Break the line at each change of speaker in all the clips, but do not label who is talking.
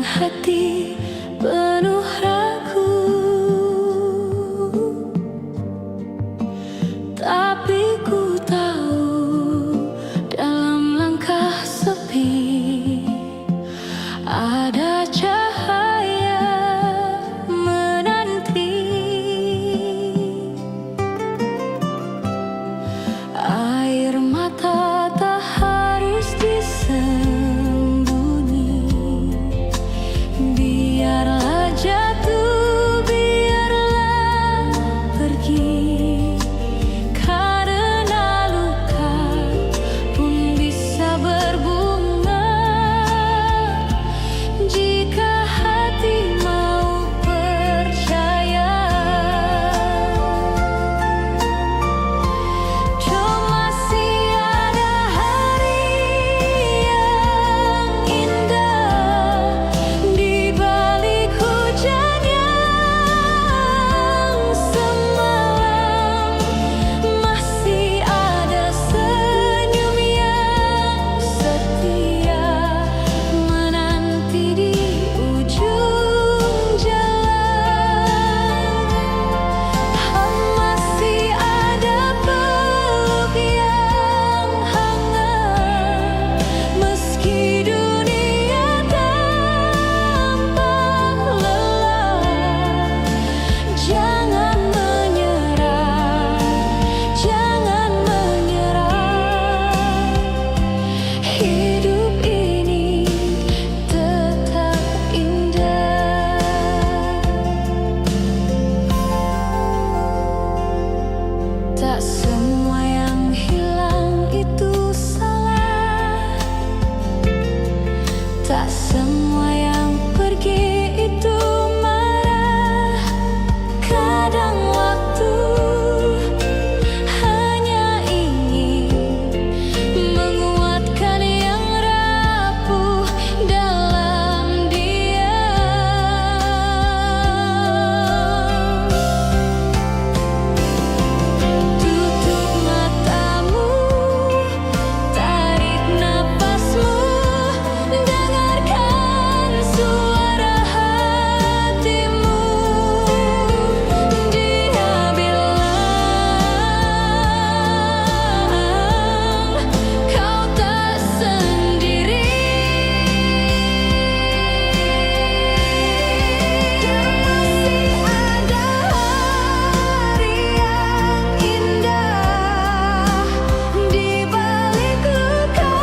hati penuh ragu, tapi ku tahu dalam langkah sepi ada cahaya menanti. Air mata tak harus disembunyi, biarlah jatuh, biarlah pergi, karena luka pun bisa berbunga jika hati mau percaya. Masih ada hari yang indah di balik hujan yang semalam, masih ada senyum yang setia menanti di ujung jalan. Masih ada peluk yang hangat meski dunia tampak lelah. Jangan menyerah, jangan menyerah. Hidup ini tetap indah. Tak semua yang hilang itu salah, tak semua yang pergi itu marah. Kadang waktu hanya ingin menguatkan yang rapuh dalam diam. Tutup matamu, tarik napasmu, dengarkan suara hatimu. Dia bilang kau tak sendiri. Masih ada hari yang indah di balik luka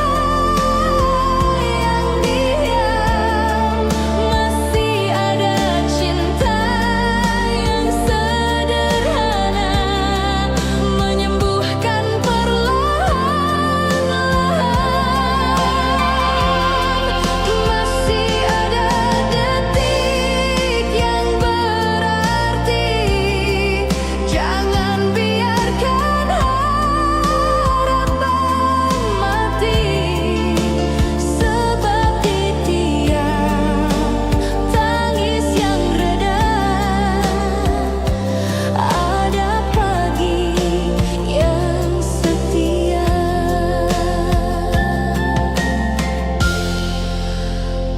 yang diam. Masih ada cinta yang sederhana menyembuhkan perlahan-lahan. Masih ada detik yang berarti. Jangan biarkan harapan mati, sebab di tiap tangis yang reda ada pagi yang setia.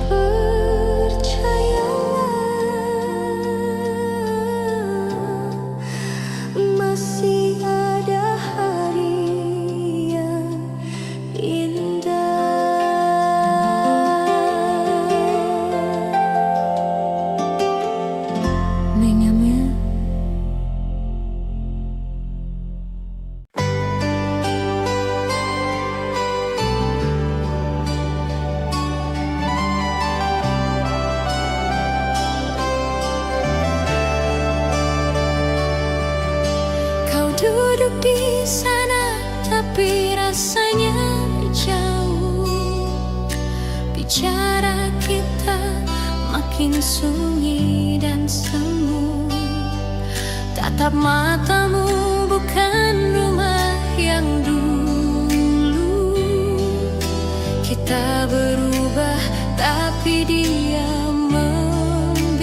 Percayalah, masih ada hari yang indah. Benyamin. Kau duduk di sana, tapi rasanya jauh. Bicara kita makin sunyi dan semu. Tatap matamu bukan rumah yang dulu. Kita berubah, tapi dia membisu.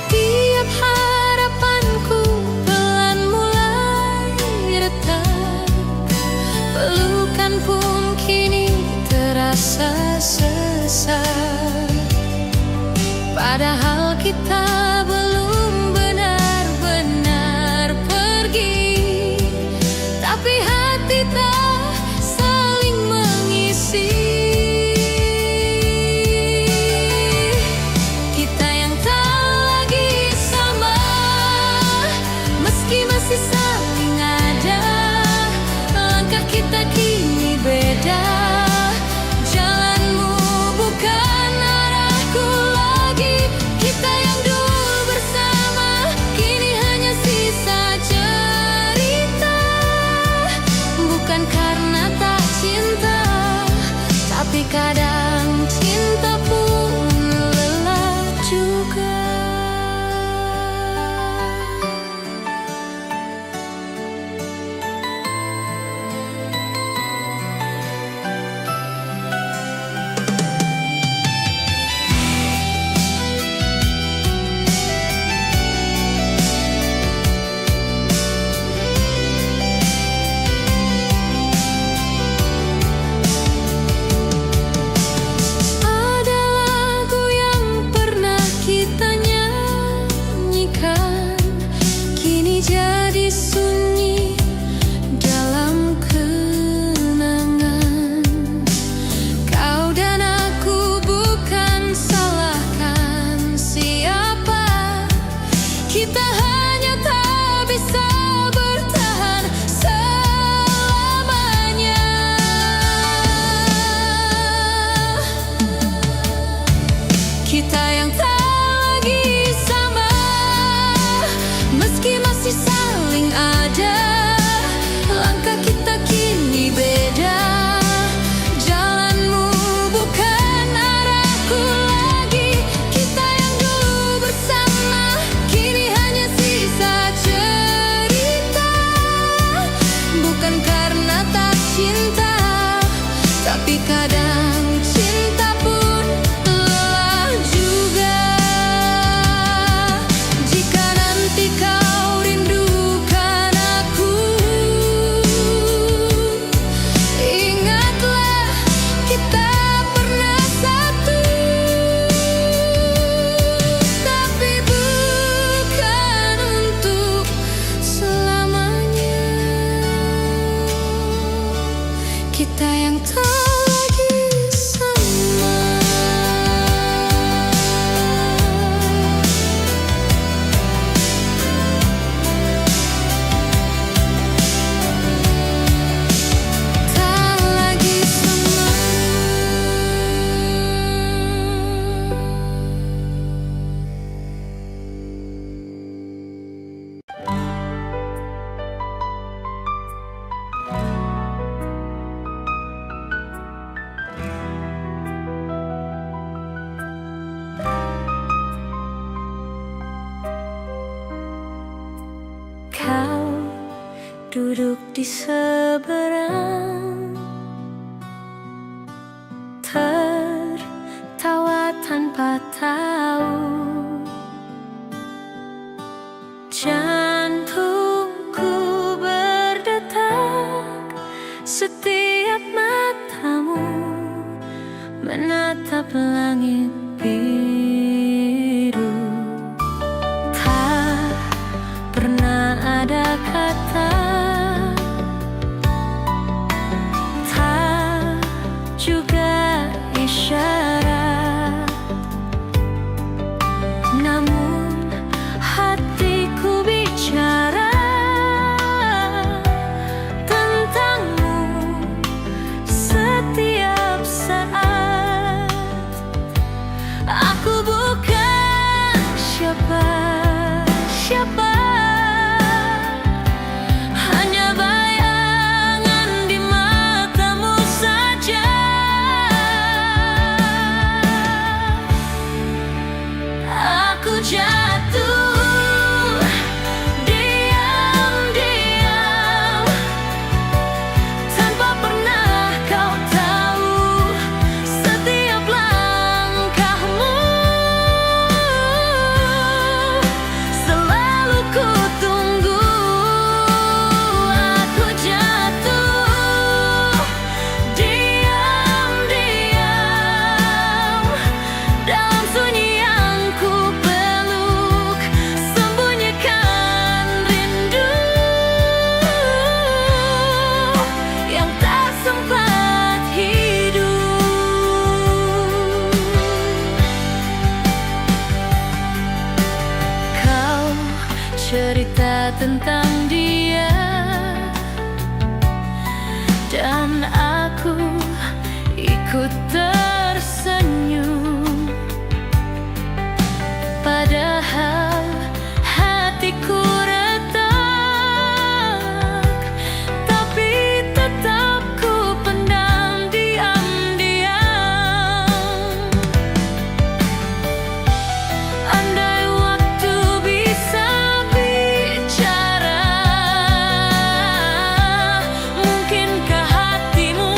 Tiap harapanku pelan mulai retak, pelukan pun cinta, tapi kadang cinta pun lelah juga. Jika nanti kau rindukan aku, ingatlah kita pernah satu, tapi bukan untuk selamanya. Kita yang tak lagi sama. Tak lagi sama. Kau duduk di seberang, tertawa tanpa tahu. Jantungku berdetak setiap matamu menatap langit biru. Tak pernah ada kata, tak juga isyarat, namun hatiku bicara tentangmu setiap saat. Aku bukan siapa-siapa, hanya bayangan di matamu saja. Aku jatuh diam-diam tanpa pernah kau tahu. Setiap langkahmu selalu ku tunggu. Aku jatuh diam-diam dalam sunyi yang ku peluk, sembunyikan rindu yang tak sempat hidup. Kau cerita tentang dia, dan aku ikut tersenyum. Padahal hatiku retak, tapi tetap ku pendam diam-diam. Andai waktu bisa bicara, mungkinkah hatimu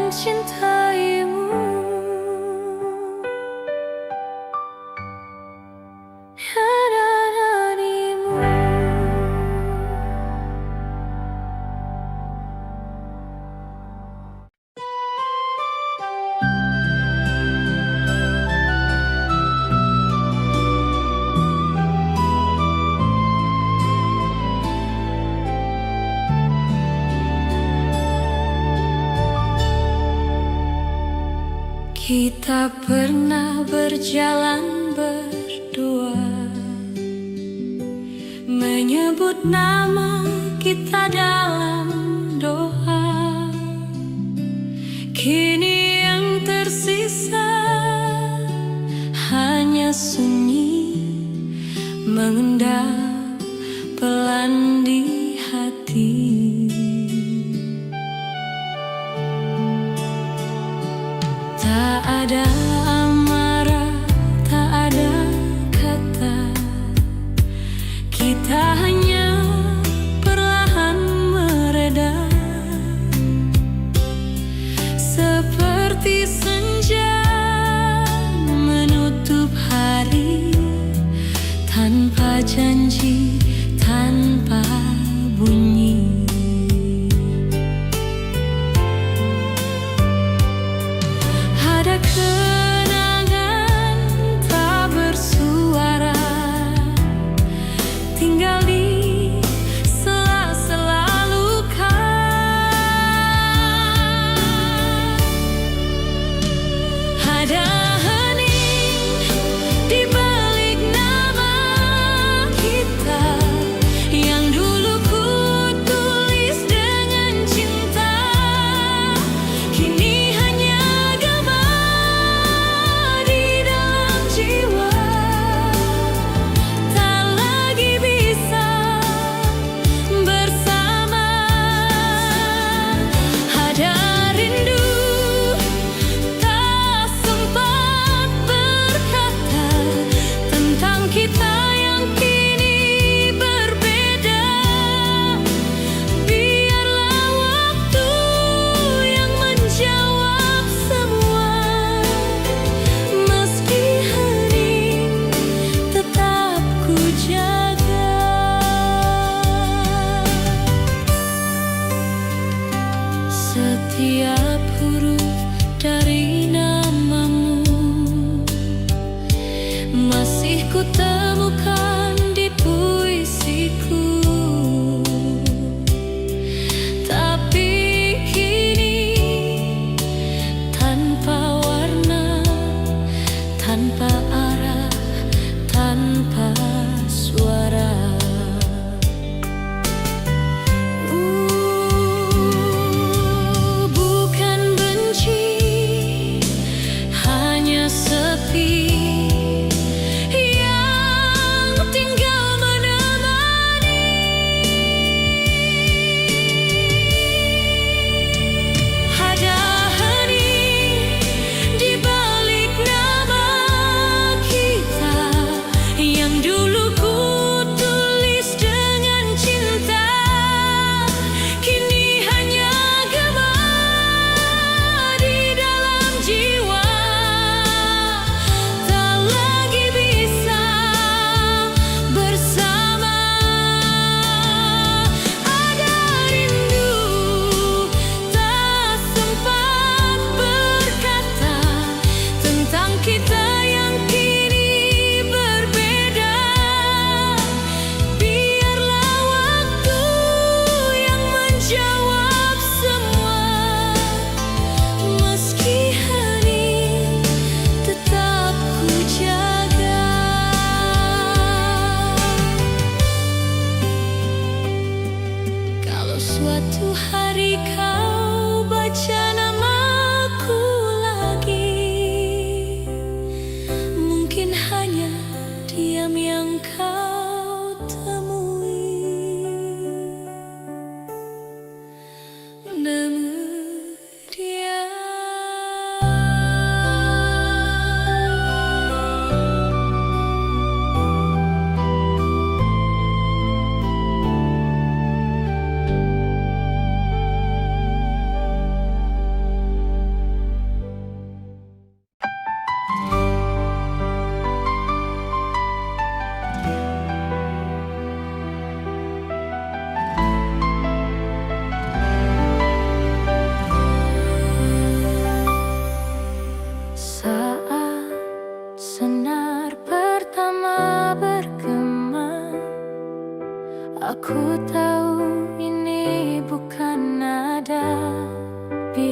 mencintaimu. Darimu. Kita pernah berjalan berdua, menyebut nama kita dalam doa. Kini yang tersisa hanya sunyi mengendap pelan di hati. Tak ada amarah, tak ada kata, kita hanya perlahan mereda, seperti senja menutup hari, tanpa janji, tanpa bunyi. Ada kenangan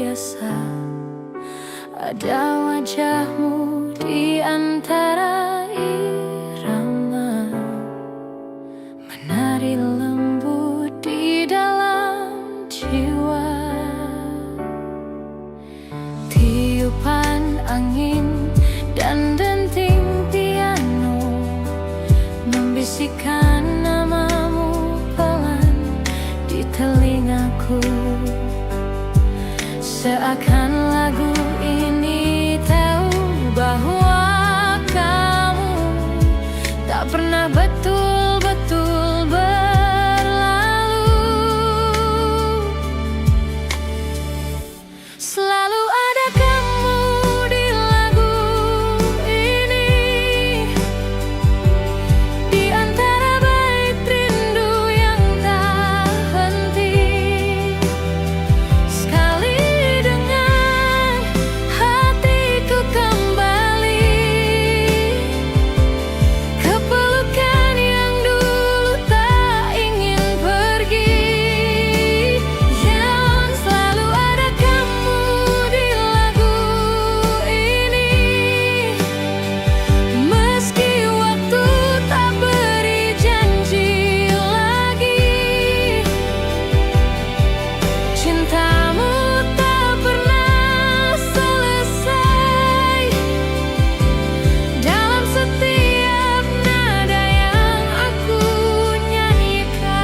biasa. Ada wajahmu di antara irama, menari lembut di dalam jiwa. Tiupan angin dan denting piano membisikkan namamu pelan di telingaku. Seakan lagu ini tahu bahwa kamu tak pernah betul-betul berlalu. Selalu ada kamu di lagu ini, di antara bait rindu yang tak henti. Sekali dengar hatiku kembali ke pelukan yang dulu tak ingin pergi. Yang selalu ada kamu di lagu ini, meski waktu tak beri janji lagi. Cintamu tak pernah selesai dalam setiap nada yang aku nyanyikan.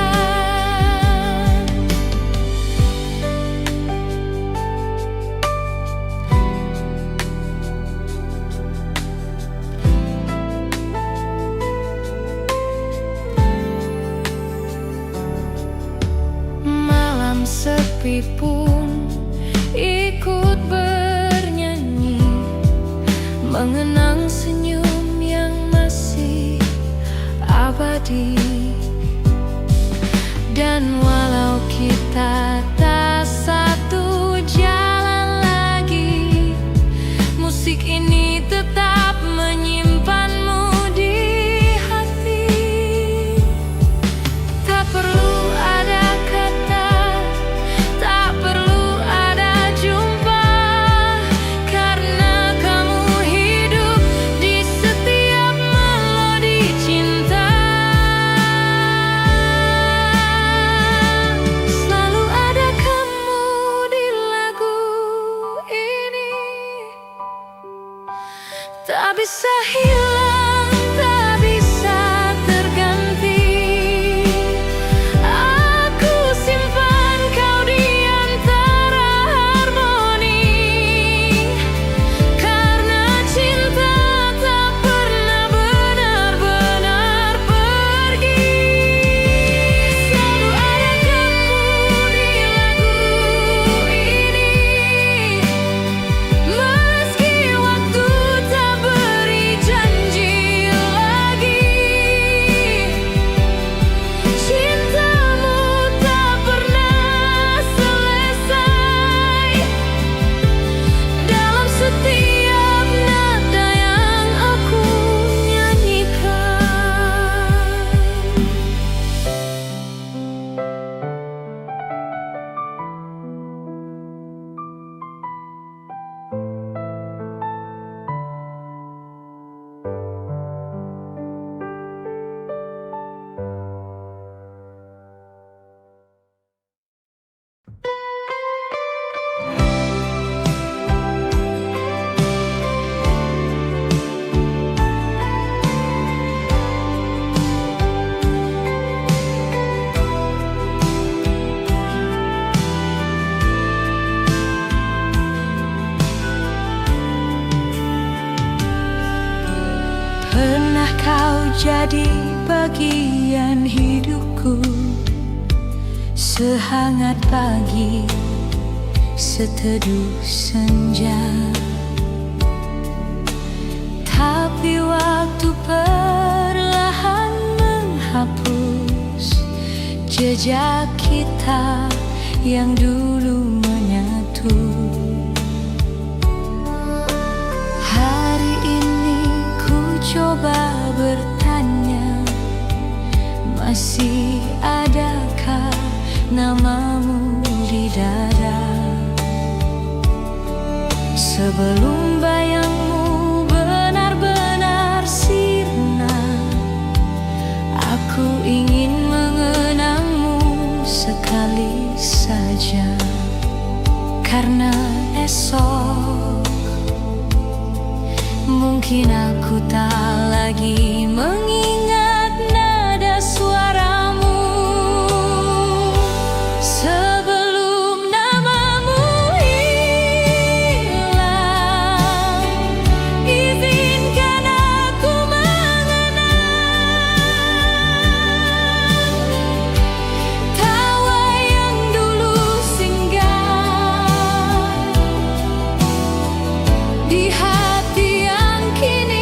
Malam sepi pun ikut bernyanyi, mengenang senyum yang masih abadi. Dan walau kita tak satu jalan lagi, musik ini tetap menyimpanmu di hati. Tak perlu ada kata, tak perlu ada jumpa, karena kamu hidup di setiap melodi cinta. Selalu ada kamu di lagu ini, tak bisa hilang, tak bisa terganti. Aku simpan kau di antara harmoni, karena cinta tak pernah benar-benar pergi. Selalu ada kamu di lagu ini, meski waktu tak beri janji lagi. Cintamu tak pernah selesai dalam setiap nada yang aku nyanyikan. Pernah kau jadi bagian hidupku, sehangat pagi, seteduh senja. Tapi waktu perlahan menghapus jejak kita yang dulu menyatu. Hari ini ku coba bertanya, masih adakah namamu di dada? Sebelum bayangmu benar-benar sirna, aku ingin mengenangmu sekali saja. Karena esok mungkin aku tak lagi mengingat nada suaramu. Sebelum namamu hilang, izinkan aku mengenang tawa yang dulu singgah di hati yang kini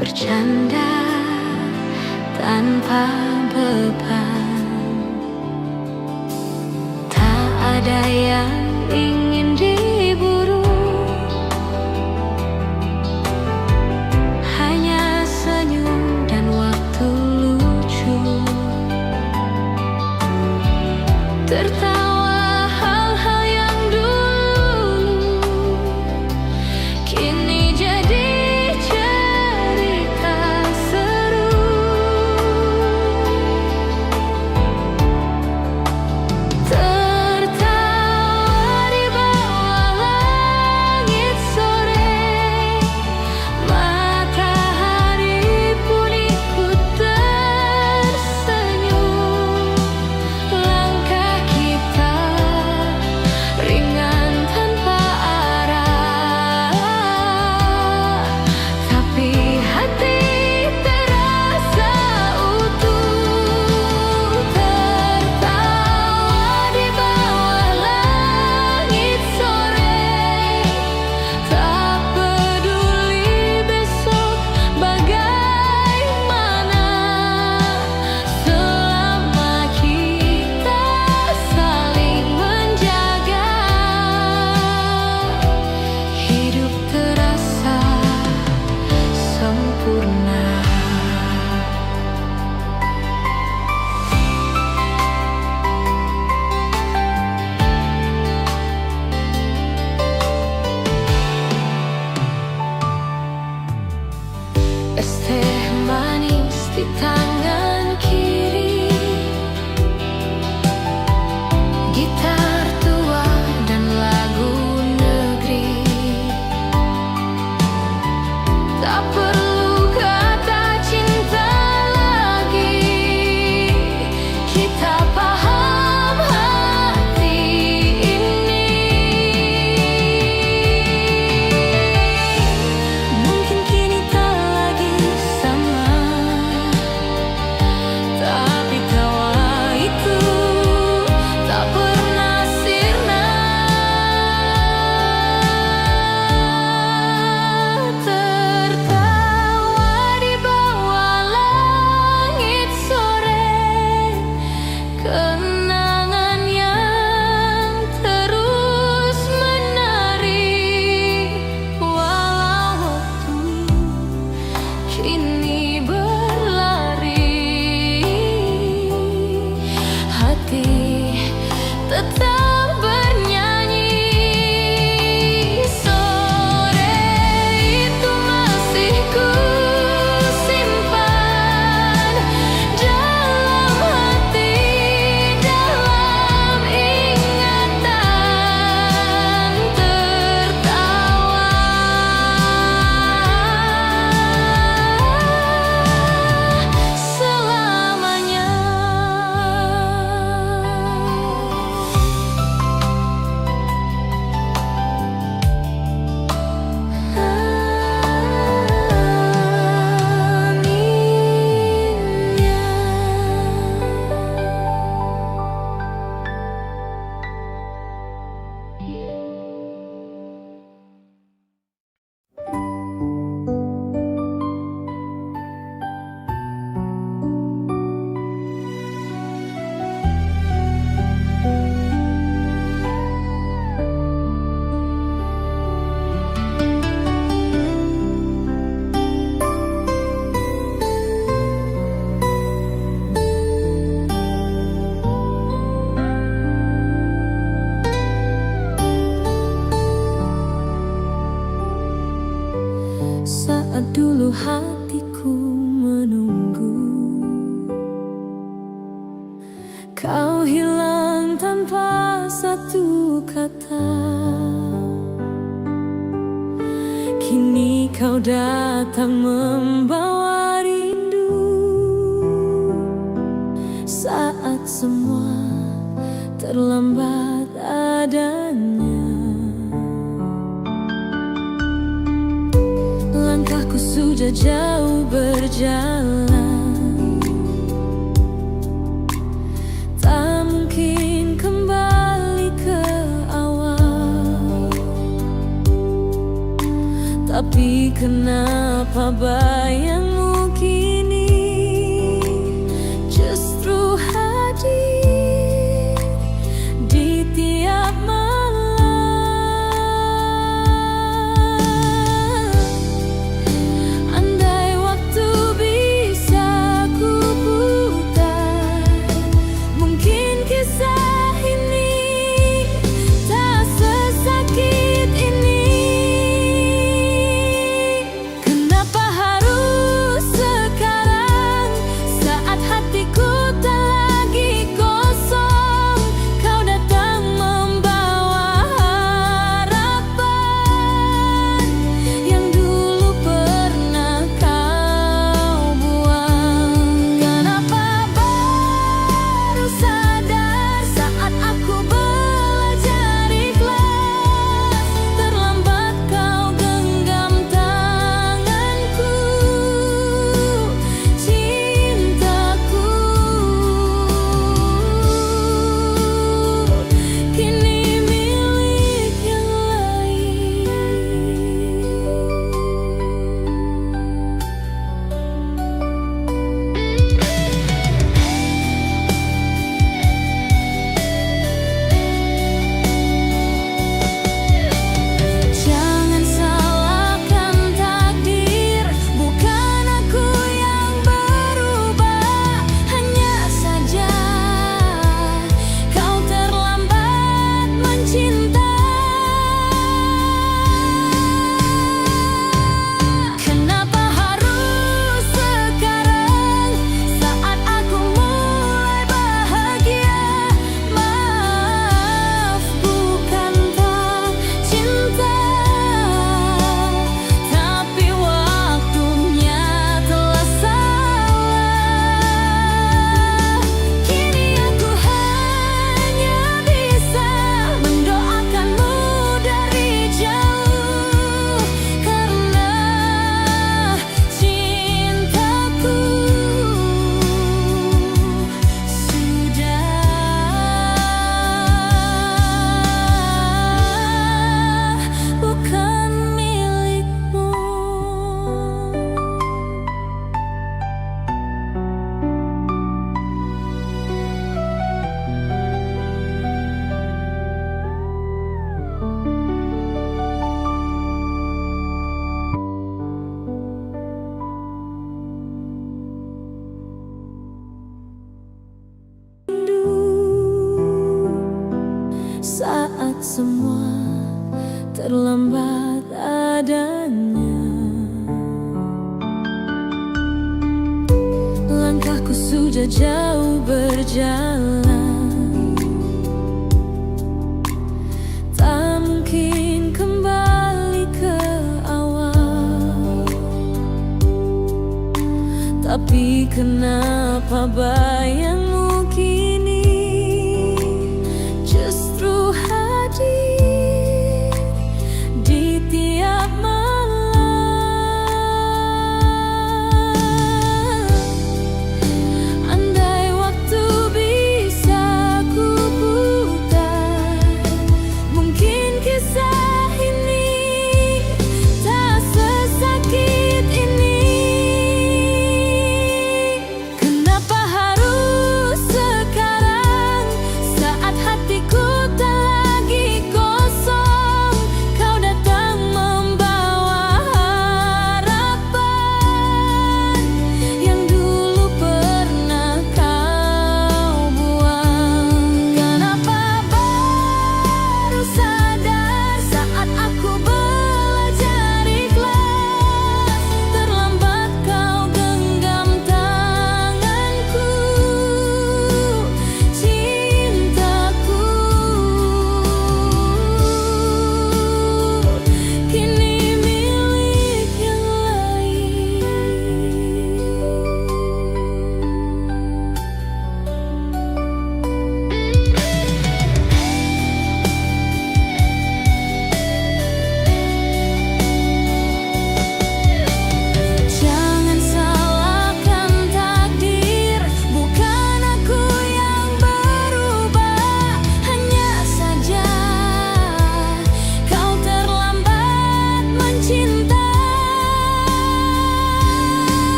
bercanda tanpa beban. Tak ada yang ingin diburu, hanya senyum dan waktu lucu. Tertawa hal-hal yang dulu kini jadi cerita seru. Tertawa di bawah sempurna. Es teh manis di tangan kiri, gitar tua dan lagu negeri. Tak perlu kata cinta lagi, kita paham hati ini. Mungkin kini tak lagi sama, tapi tawa itu tak pernah sirna. Tertawa di bawah langit sore, kenangan yang terus menari. Walau waktu kini berlari, hati tetap bernyanyi. Sore itu masih ku simpan dalam hati, dalam ingatan. Tertawa selamanya. Saat dulu hatiku menunggu, kau hilang tanpa satu kata. Kini kau datang membawa rindu, saat semua terlambat adanya. Langkahku sudah jauh berjalan, tak mungkin kembali ke awal. Tapi kenapa bayangmu kini justru hadir di tiap malam? Andai waktu bisa ku putar, mungkin kisah ini tak sesakit ini. Kenapa harus semua terlambat adanya. Langkahku sudah jauh berjalan, tak mungkin kembali ke awal. Tapi kenapa bayang